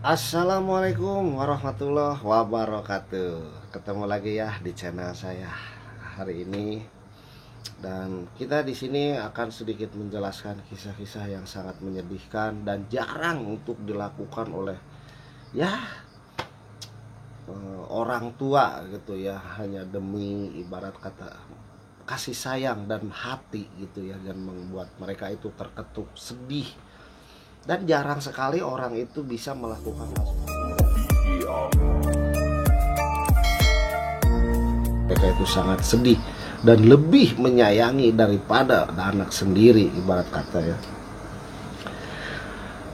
Assalamualaikum warahmatullahi wabarakatuh. Ketemu lagi ya di channel saya hari ini, dan kita di sini akan sedikit menjelaskan kisah-kisah yang sangat menyedihkan dan jarang untuk dilakukan oleh ya orang tua gitu ya, hanya demi ibarat kata kasih sayang dan hati gitu ya, dan membuat mereka itu terketuk sedih. Dan jarang sekali orang itu bisa melakukan hal mereka itu sangat sedih dan lebih menyayangi daripada anak sendiri ibarat kata ya.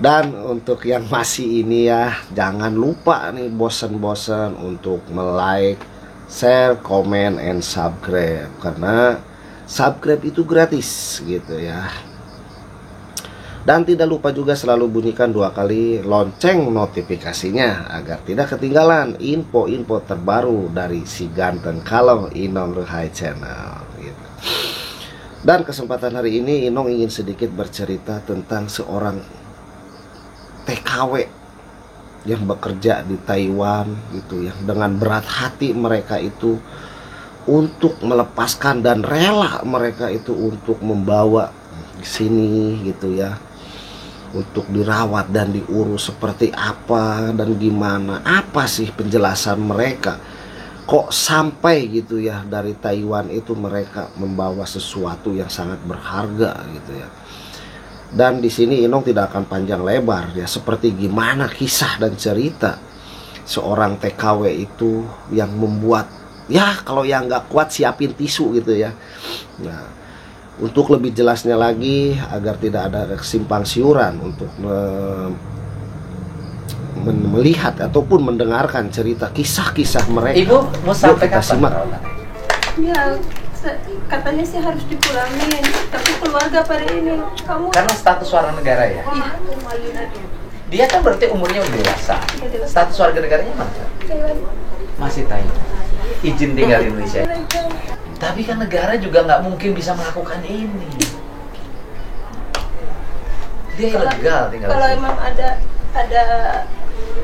Dan untuk yang masih ini ya, jangan lupa nih bosan-bosan untuk like, share, comment, and subscribe, karena subscribe itu gratis gitu ya. Dan tidak lupa juga selalu bunyikan 2 kali lonceng notifikasinya agar tidak ketinggalan info-info terbaru dari si ganteng kalau Inong Ruhai Channel gitu. Dan kesempatan hari ini Inong ingin sedikit bercerita tentang seorang TKW yang bekerja di Taiwan gitu ya, dengan berat hati mereka itu untuk melepaskan dan rela mereka itu untuk membawa di sini gitu ya, untuk dirawat dan diurus seperti apa dan gimana. Apa sih penjelasan mereka kok sampai gitu ya dari Taiwan itu mereka membawa sesuatu yang sangat berharga gitu ya. Dan di sini Inong tidak akan panjang lebar ya, seperti gimana kisah dan cerita seorang TKW itu yang membuat ya, kalau yang nggak kuat siapin tisu gitu ya. Nah, untuk lebih jelasnya lagi agar tidak ada kesimpang siuran untuk melihat ataupun mendengarkan cerita kisah-kisah mereka, Ibu mau sampai kita kapan? simak. Ya, katanya sih harus dipulangin, tapi keluarga pada ini kamu. Karena status warga negara ya. Iya. Dia kan berarti umurnya udah dewasa. Status warga negaranya mana? Masih Thailand. Izin tinggal di Indonesia. Tapi kan negara juga nggak mungkin bisa melakukan ini. Dia ilegal tinggal. Kalau di sini. emang ada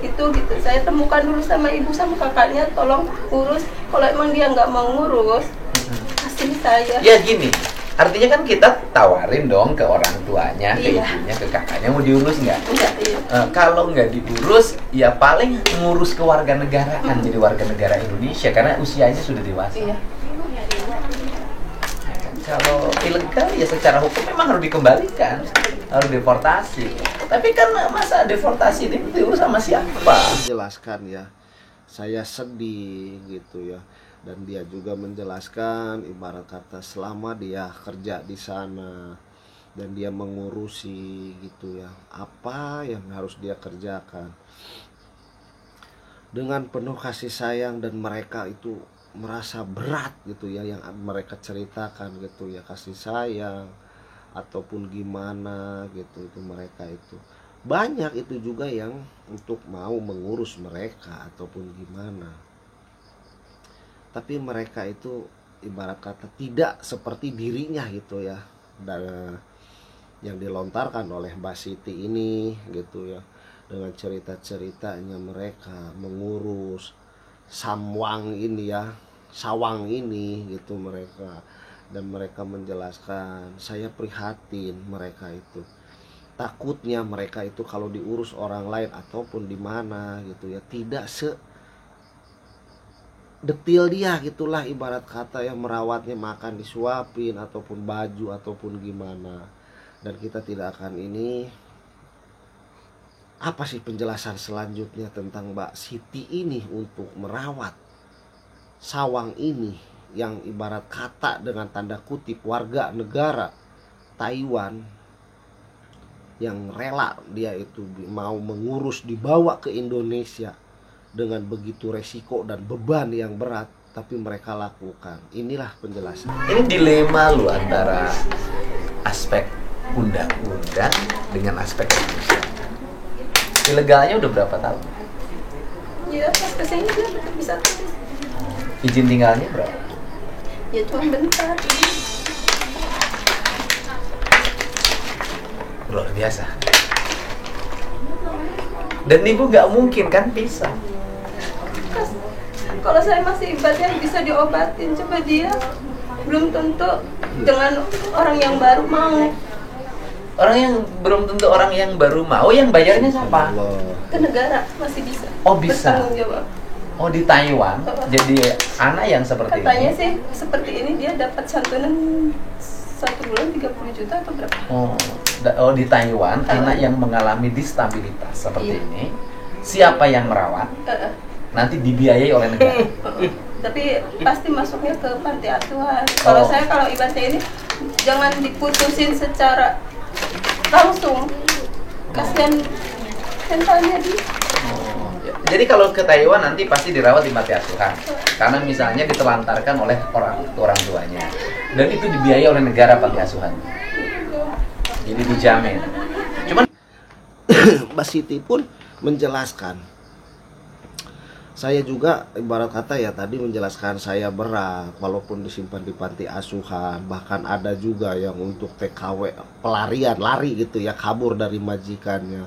itu gitu, saya temukan dulu sama ibu sama kakaknya, tolong urus. Kalau emang dia nggak mau ngurus, kasih saya. Ya gini, artinya kan kita tawarin dong ke orang tuanya, ke Iya. ibunya, ke kakaknya, mau diurus nggak? Enggak, iya. Kalau nggak diurus, ya paling ngurus kewarganegaraan, jadi warga negara Indonesia karena usianya sudah dewasa. Iya. Kalau ilegal ya secara hukum memang harus dikembalikan, harus deportasi. Tapi kan masa deportasi ini diurus sama siapa? Menjelaskan ya, saya sedih gitu ya, dan dia juga menjelaskan ibarat kata selama dia kerja di sana dan dia mengurusi gitu ya, apa yang harus dia kerjakan dengan penuh kasih sayang, dan mereka itu merasa berat gitu ya yang mereka ceritakan gitu ya, kasih sayang ataupun gimana gitu, itu mereka itu banyak itu juga yang untuk mau mengurus mereka ataupun gimana, tapi mereka itu ibarat kata tidak seperti dirinya gitu ya, dan yang dilontarkan oleh Mbak Siti ini gitu ya, dengan cerita-ceritanya mereka mengurus sawang ini ya, sawang ini gitu mereka. Dan mereka menjelaskan, saya prihatin mereka itu, takutnya mereka itu kalau diurus orang lain ataupun di mana gitu ya, tidak detil dia gitulah ibarat kata ya, merawatnya, makan disuapin ataupun baju ataupun gimana. Dan kita tidak akan ini, apa sih penjelasan selanjutnya tentang Mbak Siti ini untuk merawat sawang ini yang ibarat kata dengan tanda kutip warga negara Taiwan, yang rela dia itu mau mengurus dibawa ke Indonesia dengan begitu resiko dan beban yang berat, tapi mereka lakukan. Inilah penjelasan. Ini dilema lu antara aspek undang-undang dengan aspek manusia. Ilegalnya udah berapa tahun? Ya, pas kesini dia tetap bisa tulis. Izin tinggalnya berapa? Ya cuma bentar. Luar biasa. Dan ibu nggak mungkin kan pisah. Kalau saya masih ibadah bisa diobatin, coba dia belum tentu dengan orang yang baru mau. Orang yang belum tentu orang yang baru mau, yang bayarnya siapa? Ke negara masih bisa. Oh, bisa. Bertanggung jawab. Oh, di Taiwan. Jadi anak yang seperti Katanya ini. sih seperti ini dia dapat santunan 1 bulan 30 juta atau berapa? Oh, di Taiwan, anak yang mengalami distabilitas seperti Iya. ini, siapa yang merawat? Nanti dibiayai oleh negara. Tapi pasti masuknya ke panti asuhan. Kalau saya kalau ibaratnya ini jangan diputusin secara langsung. Kasihan mentalnya dia. Jadi kalau ke Taiwan nanti pasti dirawat di panti asuhan. Karena misalnya ditelantarkan oleh orang tuanya. Dan itu dibiayai oleh negara panti asuhan. Jadi dijamin. Cuman Mbak Siti pun menjelaskan, saya juga ibarat kata ya tadi menjelaskan saya berat walaupun disimpan di panti asuhan, bahkan ada juga yang untuk TKW pelarian, lari gitu ya, kabur dari majikannya.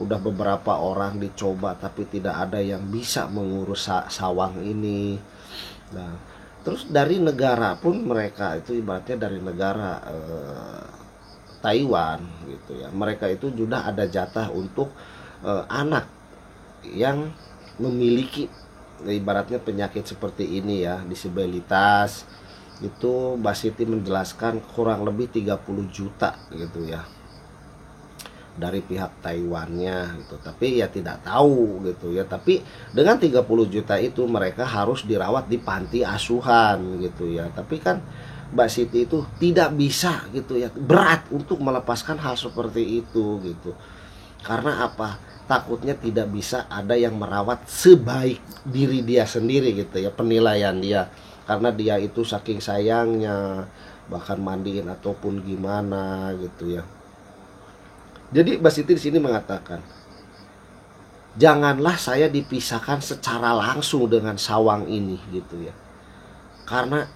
Udah beberapa orang dicoba tapi tidak ada yang bisa mengurus sawang ini. Nah, terus dari negara pun mereka itu ibaratnya dari negara Taiwan gitu ya. Mereka itu juga ada jatah untuk anak yang memiliki ibaratnya penyakit seperti ini ya, disabilitas. Itu Mbak Siti menjelaskan kurang lebih 30 juta gitu ya dari pihak Taiwannya gitu. Tapi ya tidak tahu gitu ya. Tapi dengan 30 juta itu mereka harus dirawat di panti asuhan gitu ya. Tapi kan Mbak Siti itu tidak bisa gitu ya, berat untuk melepaskan hal seperti itu gitu. Karena apa? Takutnya tidak bisa ada yang merawat sebaik diri dia sendiri gitu ya, penilaian dia. Karena dia itu saking sayangnya, bahkan mandiin ataupun gimana gitu ya. Jadi Mbak Siti di sini mengatakan, janganlah saya dipisahkan secara langsung dengan sawang ini gitu ya. Karena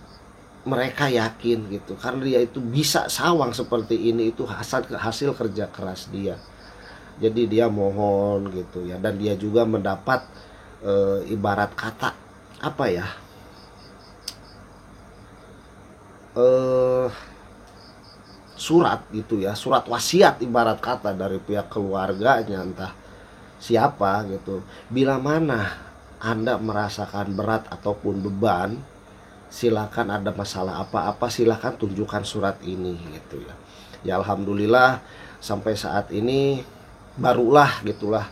mereka yakin gitu, karena dia itu bisa sawang seperti ini itu hasil kerja keras dia. Jadi dia mohon gitu ya, dan dia juga mendapat ibarat kata apa ya? Surat gitu ya, surat wasiat ibarat kata dari pihak keluarganya, entah siapa gitu. Bila mana Anda merasakan berat ataupun beban, silakan, ada masalah apa-apa silakan tunjukkan surat ini gitu ya. Ya alhamdulillah sampai saat ini barulah gitulah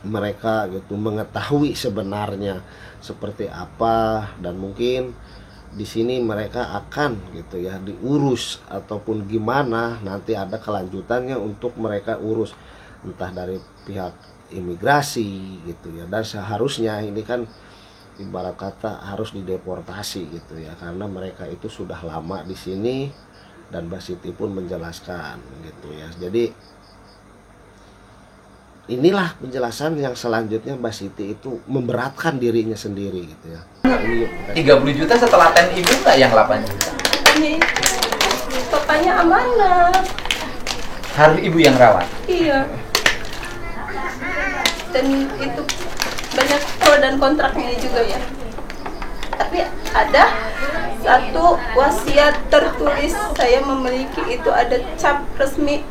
mereka gitu mengetahui sebenarnya seperti apa, dan mungkin di sini mereka akan gitu ya diurus ataupun gimana nanti ada kelanjutannya untuk mereka urus, entah dari pihak imigrasi gitu ya. Dan seharusnya ini kan ibarat kata harus dideportasi gitu ya, karena mereka itu sudah lama di sini. Dan Mbak Siti pun menjelaskan gitu ya. Jadi inilah penjelasan yang selanjutnya Mbak Siti itu memberatkan dirinya sendiri gitu ya. Ini 30 juta setelah ten ibu nggak yang 8 juta? Ini papanya amanah. Harus ibu yang rawat? Iya. Dan itu banyak pro dan kontraknya juga ya. Tapi ada satu wasiat tertulis saya memiliki, itu ada cap resmi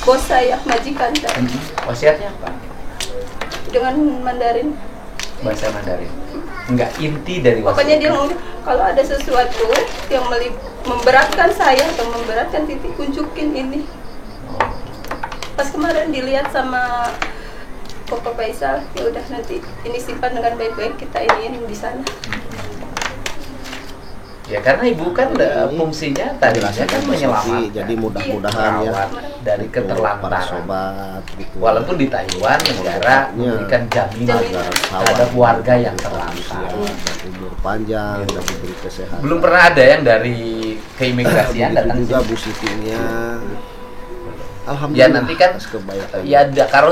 bos saya, majikan saya. Wasiatnya apa? Dengan Mandarin. Bahasa Mandarin. Enggak, inti dari wasiat. Pokoknya dia ngomong kalau ada sesuatu yang memberatkan saya atau memberatkan Titi, tunjukin ini. Pas kemarin dilihat sama Bapak Faisal, ya udah nanti ini simpan dengan baik-baik, kita iniin di sana. Ya karena ibu kan fungsinya tadinya kan menyelamatkan. Jadi mudah-mudahan ya dari para keterlantaran. sobat gitu. Walaupun di Taiwan negara memberikan jaminan terhadap warga yang terlantar. Umur panjang dan diberi kesehatan. Belum pernah ada yang dari keimigrasian datang juga sini. Bu Sitinya. Alhamdulillah. Ya nanti kan atas kebaikan. ya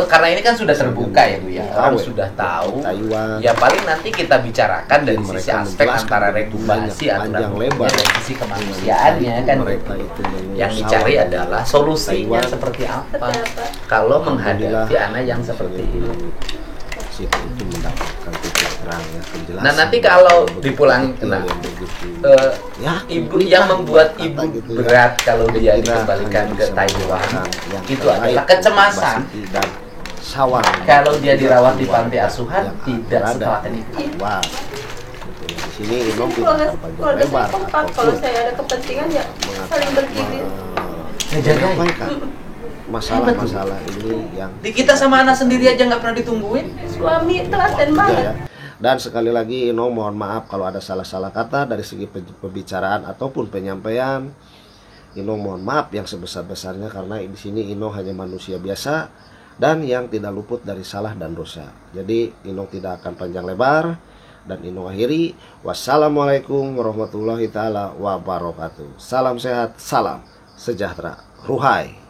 karena ini kan sudah terbuka ya Bu ya. Orang Tahu, sudah tahu. Taiwan. Ya paling nanti kita bicarakan dari Mereka sisi aspek menjelaskan antara begitu regulasi banyak, aturan panjang hukumnya lebar. dan sisi kemanusiaannya kan. Mereka itu Yang dicari sawah. adalah solusinya Taiwan. seperti apa Seperti apa? kalau Alhamdulillah, menghadapi anak yang seperti ini. situ itu mendapatkan titik terang ya, penjelasan. Nah, nanti kalau dipulangi Betul, kena, yang begitu. Ya, ibu yang membuat kata ibu gitu ya. berat kalau dia Kira dikembalikan hanya ke bisa Taiwan mengatakan yang itu terbaik adalah kecemasan. Basiti dan Sawang. Kalau dia dirawat di Keluarga panti asuhan yang tidak berada sekhawatir di itu. Taiwan. Gitu. Di sini Inom tidak Keluarga, akan panjang keluarga saya lebar kompak. Kalau saya ada kepentingan ya saling bergilir. Ngejagain. menyampaikan masalah-masalah ini yang Di kita sama anak sendiri aja nggak pernah ditungguin. Suami telaten juga banget. ya. Dan sekali lagi Ino mohon maaf kalau ada salah-salah kata dari segi pembicaraan ataupun penyampaian. Ino mohon maaf yang sebesar-besarnya karena di sini Ino hanya manusia biasa dan yang tidak luput dari salah dan dosa. Jadi Ino tidak akan panjang lebar dan Ino akhiri. Wassalamualaikum warahmatullahi taala wabarakatuh. Salam sehat, salam sejahtera. Ruhai.